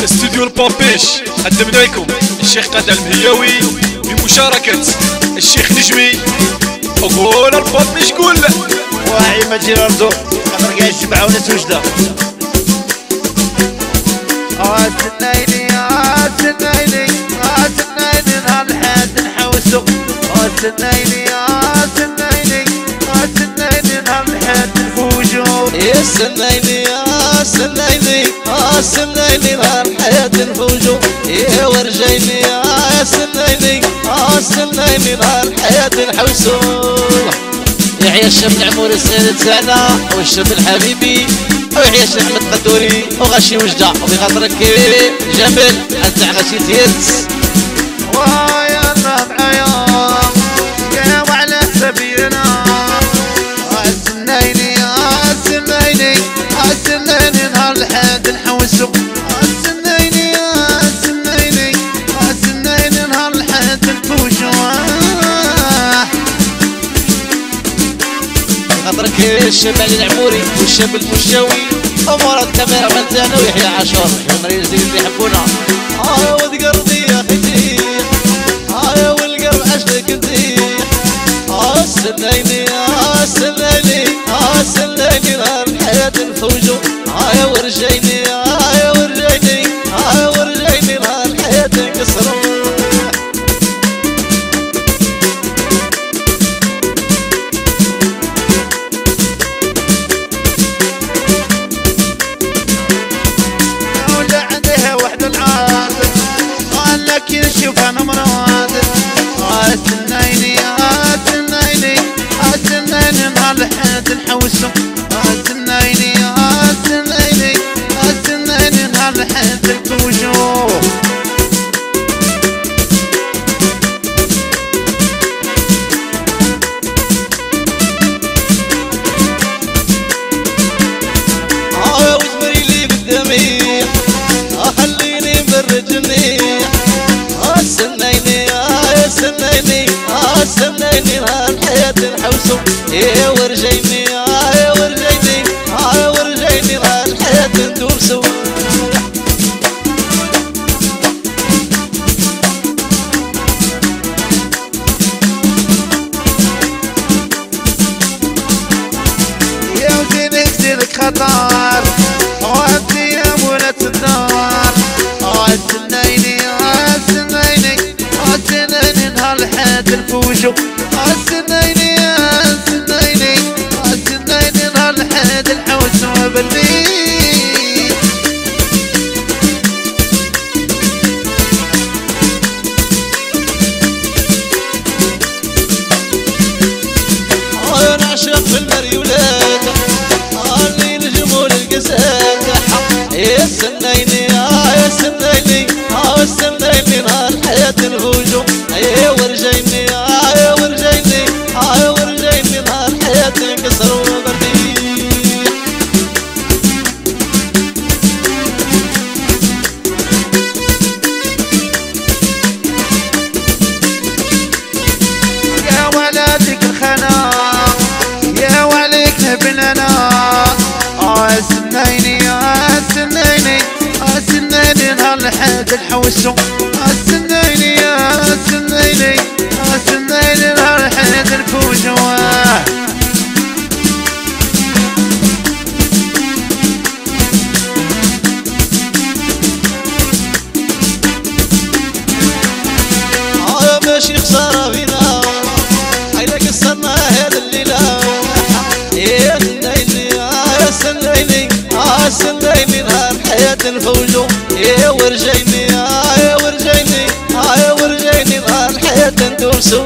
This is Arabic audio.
استوديو البابيش قدمنا لكم الشيخ قادة المهياوي بمشاركة الشيخ نجمي. وقول البابيش قول واعي ما تجي نرزو خاطر كاع الجمعة وناس وجدة. سنيني سنيني سنيني نهار الحاد نحوسو. سنيني سنيني سنيني نهار الحاد نفوجو. يا سنيني يا سنيني سنيني نهار الحياة نفوجو. يا ورجيني يا سنيني سنيني نهار الحياة نحوسو. يحيى الشاب العموري السيد تاعنا والشاب الحبيبي ويحيى الشيخ احمد قدوري وغاشي وجده وبخاطرك جمال انت غاشي تيرت. ويا الربع يا وعلى سبيلنا. سنيني سنيني سنيني نهار الحاد نحوسو. سنيني سنيني سنيني نهار الحاد نفوجو. خاطرك الشاب علي العموري والشاب المشاوي ومراد الكاميرا تاعنا ويحيى عاشور المريض اللي يحبونا. يا ولد قلبي يا اخي يا ولد قلب عشقك انت. سنيني سنيني سنيني نهار الحياة نفوجو. يا ورجيني يا ورجيني ورجيني نهار الحياة نكسرو. شوف انا مراد. سنيني سنيني سنيني نهار الحاد نحوسو. سنيني سنيني سنيني نهار الحاد نفوجو. يا وزمري اللي قدامي خليني نبرجني. سنيني سنيني سنيني نهار الحياة نحوسو. يا ورجيني يا ورجيني ورجيني نهار الحياة ندوسو. يا وزينك زينك خطر وانت يا مولات الدار. سنيني سنيني سنيني نهار الحاد نفوجو. سنيني سنيني سنيني نهار الحاد نحوسو بالليل. نعشق في المريولات اللي نجمو للقساك. يا سنيني يا سنيني سنيني نهار الحياة نفوجو. يا ورجيني يا ورجيني ورجيني نهار الحياة نكسرو بالريح. يا ولادك الخنا يا وليك نبننا. سنيني سنيني سنيني نهار الحاد نحوسو. سنيني سنيني سنيني نهار الحاد نفوجو. ماشي خسارة فينا حينا كسرنا هذا الليلة. يا سنيني يا سنيني سنيني نهار الحياة نفوجو. يا ورجيني يا ورجيني ورجيني نهار الحياة ندوسو.